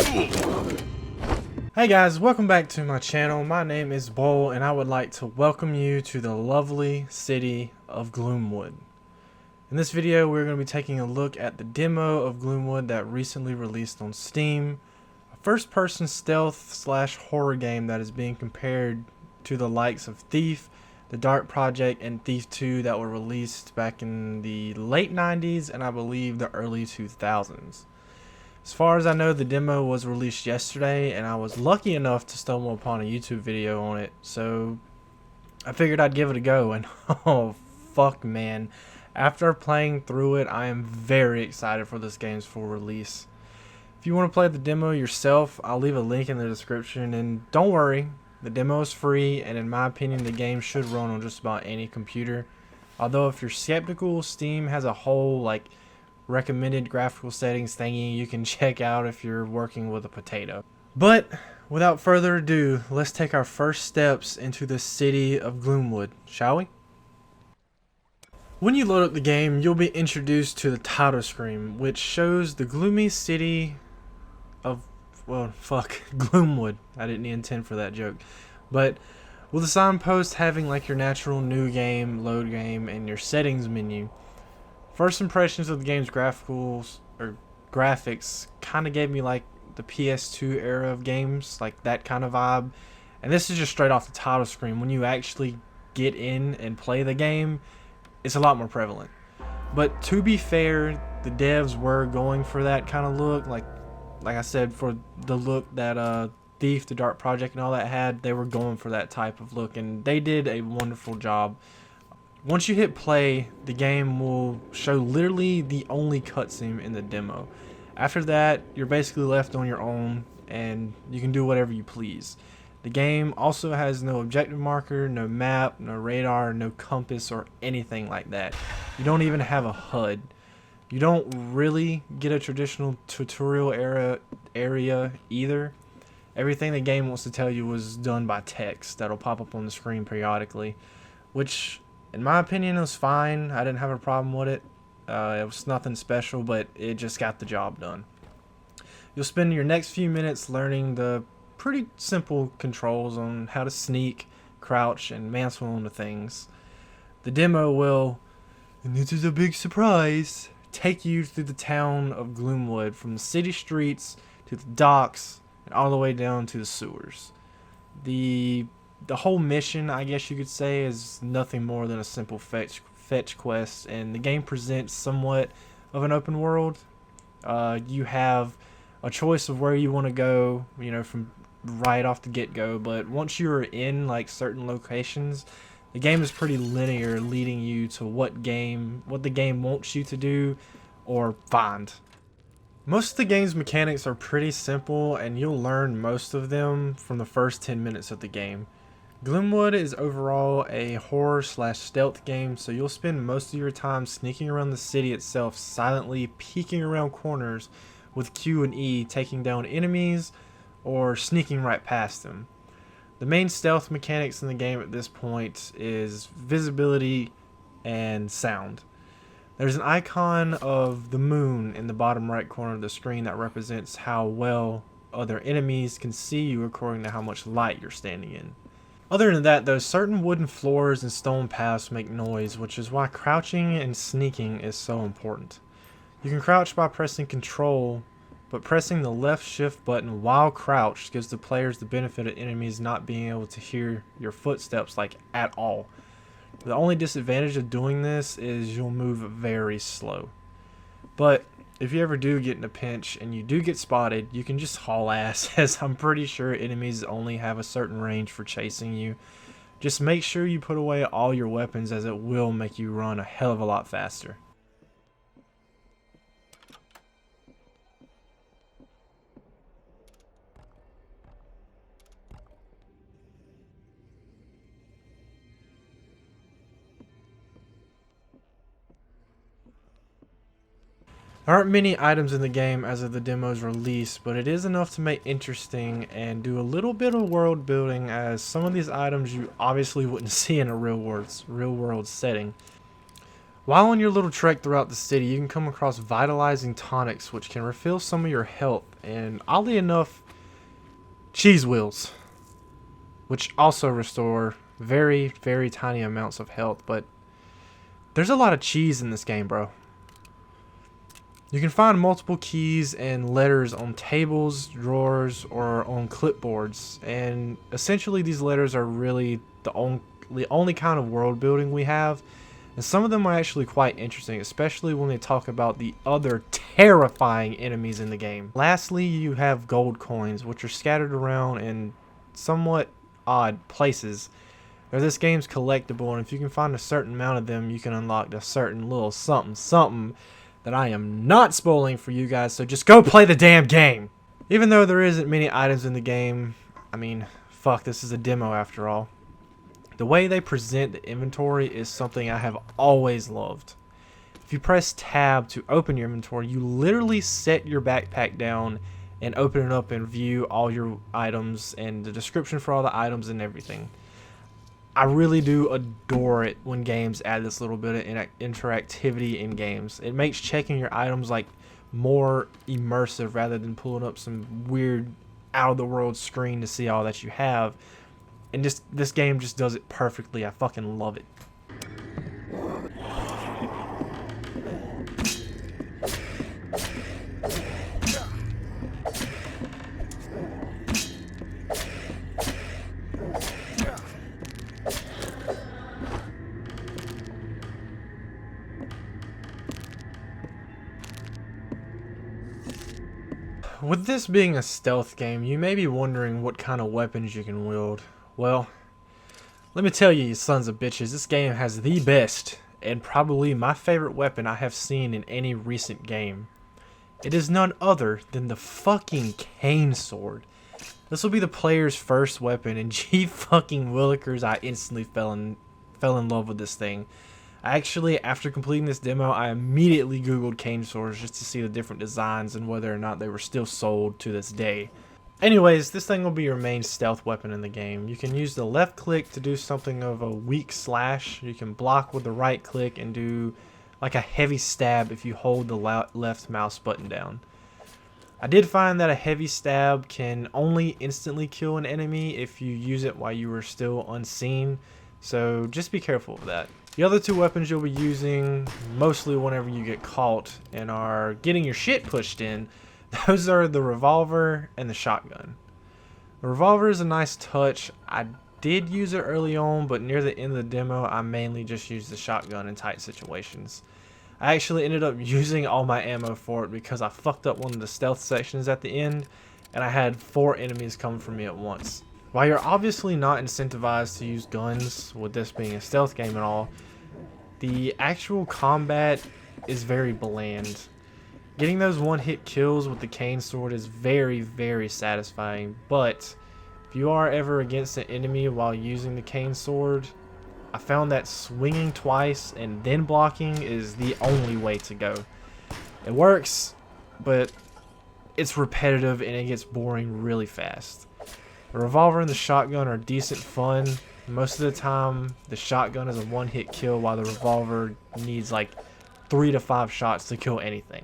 Hey guys, welcome back to my channel. My name is Bole and I would like to welcome you to the lovely city of Gloomwood. In this video we're going to be taking a look at the demo of Gloomwood that recently released on Steam. A first person stealth slash horror game that is being compared to the likes of Thief, The Dark Project, and Thief 2 that were released back in the late 90s and I believe the early 2000s. As far as I know, the demo was released yesterday, and I was lucky enough to stumble upon a YouTube video on it, so I figured I'd give it a go, and oh, fuck man. After playing through it, I am very excited for this game's full release. If you want to play the demo yourself, I'll leave a link in the description, and don't worry, the demo is free, and in my opinion, the game should run on just about any computer. Although, if you're skeptical, Steam has a whole, recommended graphical settings thingy you can check out if you're working with a potato. But without further ado, let's take our first steps into the city of Gloomwood, shall we? When you load up the game, you'll be introduced to the title screen, which shows the gloomy city of, Gloomwood. I didn't intend for that joke. But with the signpost having your natural new game, load game, and your settings menu, first impressions of the game's graphics kind of gave me the PS2 era of games, that kind of vibe. And this is just straight off the title screen. When you actually get in and play the game, it's a lot more prevalent. But to be fair, the devs were going for that kind of look. Like I said, for the look that Thief, The Dark Project, and all that had, they were going for that type of look, and they did a wonderful job. Once you hit play, the game will show literally the only cutscene in the demo. After that, you're basically left on your own, and you can do whatever you please. The game also has no objective marker, no map, no radar, no compass, or anything like that. You don't even have a HUD. You don't really get a traditional tutorial area either. Everything the game wants to tell you was done by text that'll pop up on the screen periodically, which, in my opinion, it was fine. I didn't have a problem with it. It was nothing special, but it just got the job done. You'll spend your next few minutes learning the pretty simple controls on how to sneak, crouch, and mantle into things. The demo will, and this is a big surprise, take you through the town of Gloomwood, from the city streets to the docks and all the way down to the sewers. The whole mission, I guess you could say, is nothing more than a simple fetch quest, and the game presents somewhat of an open world. You have a choice of where you want to go, from right off the get-go, but once you're in certain locations, the game is pretty linear, leading you to what the game wants you to do or find. Most of the game's mechanics are pretty simple, and you'll learn most of them from the first 10 minutes of the game. Gloomwood is overall a horror slash stealth game, so you'll spend most of your time sneaking around the city itself, silently peeking around corners with Q and E, taking down enemies or sneaking right past them. The main stealth mechanics in the game at this point is visibility and sound. There's an icon of the moon in the bottom right corner of the screen that represents how well other enemies can see you according to how much light you're standing in. Other than that, though, certain wooden floors and stone paths make noise, which is why crouching and sneaking is so important. You can crouch by pressing Control, but pressing the left shift button while crouched gives the players the benefit of enemies not being able to hear your footsteps at all. The only disadvantage of doing this is you'll move very slow. But if you ever do get in a pinch and you do get spotted, you can just haul ass, as I'm pretty sure enemies only have a certain range for chasing you. Just make sure you put away all your weapons, as it will make you run a hell of a lot faster. There aren't many items in the game as of the demo's release, but it is enough to make interesting and do a little bit of world building, as some of these items you obviously wouldn't see in a real world setting. While on your little trek throughout the city, you can come across vitalizing tonics, which can refill some of your health, and oddly enough, cheese wheels, which also restore very, very tiny amounts of health. But there's a lot of cheese in this game, bro. You can find multiple keys and letters on tables, drawers, or on clipboards, and essentially these letters are really the only kind of world building we have. And some of them are actually quite interesting, especially when they talk about the other terrifying enemies in the game. Lastly, you have gold coins, which are scattered around in somewhat odd places. They're this game's collectible, and if you can find a certain amount of them, you can unlock a certain little something that I am not spoiling for you guys, so just go play the damn game! Even though there isn't many items in the game, I mean, fuck, this is a demo after all. The way they present the inventory is something I have always loved. If you press tab to open your inventory, you literally set your backpack down and open it up and view all your items and the description for all the items and everything. I really do adore it when games add this little bit of interactivity in games. It makes checking your items like more immersive rather than pulling up some weird out of the world screen to see all that you have. And this game just does it perfectly. I fucking love it. With this being a stealth game, you may be wondering what kind of weapons you can wield. Well, let me tell you, you sons of bitches, this game has the best and probably my favorite weapon I have seen in any recent game. It is none other than the fucking cane sword. This will be the player's first weapon, and gee fucking willikers, I instantly fell in love with this thing. Actually, after completing this demo, I immediately googled cane swords just to see the different designs and whether or not they were still sold to this day. Anyways, this thing will be your main stealth weapon in the game. You can use the left click to do something of a weak slash. You can block with the right click and do like a heavy stab if you hold the left mouse button down. I did find that a heavy stab can only instantly kill an enemy if you use it while you are still unseen, so just be careful of that. The other two weapons you'll be using mostly whenever you get caught and are getting your shit pushed in, those are the revolver and the shotgun. The revolver is a nice touch. I did use it early on, but near the end of the demo, I mainly just used the shotgun in tight situations. I actually ended up using all my ammo for it because I fucked up one of the stealth sections at the end, and I had 4 enemies come for me at once. While you're obviously not incentivized to use guns, with this being a stealth game and all, the actual combat is very bland. Getting those one-hit kills with the cane sword is very, very satisfying, but if you are ever against an enemy while using the cane sword, I found that swinging twice and then blocking is the only way to go. It works, but it's repetitive and it gets boring really fast. The revolver and the shotgun are decent fun. Most of the time, the shotgun is a one-hit kill while the revolver needs like 3 to 5 shots to kill anything.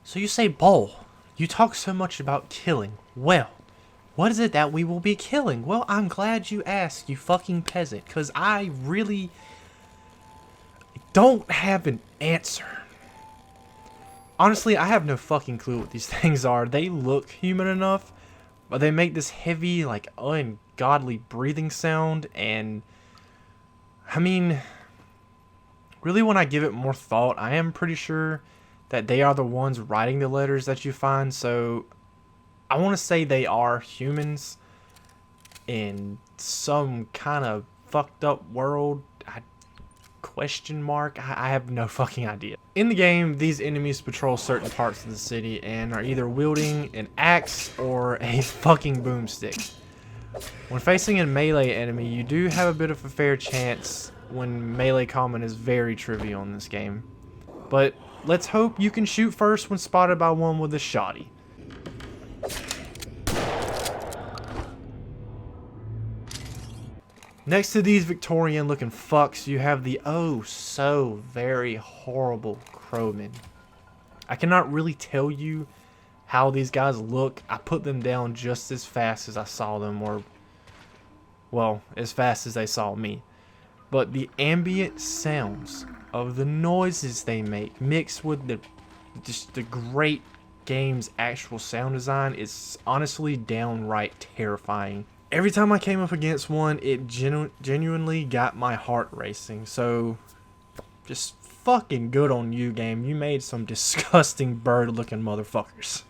So you say, Bole, you talk so much about killing. Well, what is it that we will be killing? Well, I'm glad you asked, you fucking peasant, because I really don't have an answer. Honestly, I have no fucking clue what these things are. They look human enough, but they make this heavy, like, ungodly breathing sound, and I mean, really when I give it more thought, I am pretty sure that they are the ones writing the letters that you find, so I want to say they are humans in some kind of fucked up world. I Question mark? I have no fucking idea. In the game, these enemies patrol certain parts of the city and are either wielding an axe or a fucking boomstick. When facing a melee enemy, you do have a bit of a fair chance when melee combat is very trivial in this game. But let's hope you can shoot first when spotted by one with a shotty. Next to these Victorian looking fucks, you have the oh so very horrible crowmen. I cannot really tell you how these guys look. I put them down just as fast as I saw them, or well, as fast as they saw me. But the ambient sounds of the noises they make mixed with the great game's actual sound design is honestly downright terrifying. Every time I came up against one, it genuinely got my heart racing. So, just fucking good on you, game. You made some disgusting bird-looking motherfuckers.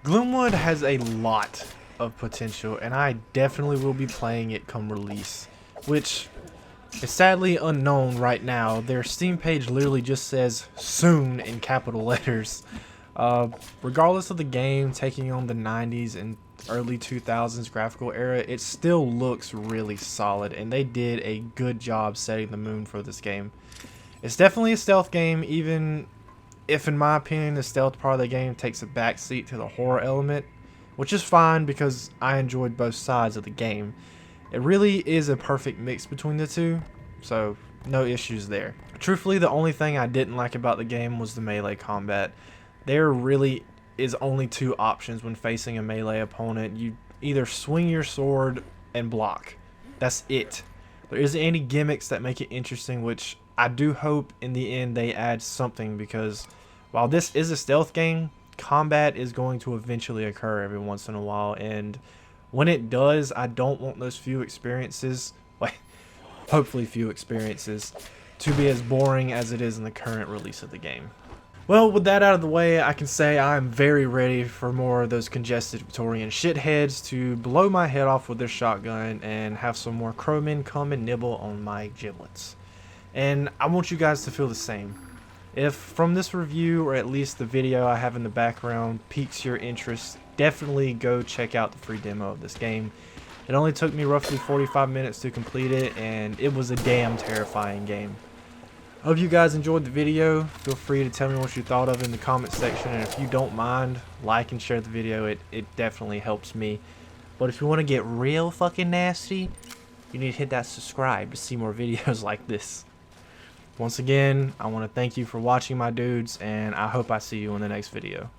Gloomwood has a lot of potential, and I definitely will be playing it come release, which is sadly unknown right now. Their Steam page literally just says soon in capital letters. Regardless of the game taking on the 90s and early 2000s graphical era, it still looks really solid, and they did a good job setting the mood for this game. It's definitely a stealth game, even if in my opinion the stealth part of the game takes a backseat to the horror element, which is fine because I enjoyed both sides of the game. It really is a perfect mix between the two, so no issues there. Truthfully, the only thing I didn't like about the game was the melee combat. There really is only two options when facing a melee opponent. You either swing your sword and block. That's it. There isn't any gimmicks that make it interesting, which I do hope in the end they add something, because while this is a stealth game, combat is going to eventually occur every once in a while, and when it does, I don't want those few experiences, well, hopefully few experiences, to be as boring as it is in the current release of the game. Well, with that out of the way, I can say I'm very ready for more of those congested Victorian shitheads to blow my head off with their shotgun and have some more crowmen come and nibble on my giblets. And I want you guys to feel the same. If from this review, or at least the video I have in the background, piques your interest, definitely go check out the free demo of this game. It only took me roughly 45 minutes to complete it, and it was a damn terrifying game. Hope you guys enjoyed the video. Feel free to tell me what you thought of it in the comment section, and if you don't mind, like and share the video. It definitely helps me. But if you want to get real fucking nasty, you need to hit that subscribe to see more videos like this. Once again, I want to thank you for watching, my dudes, and I hope I see you in the next video.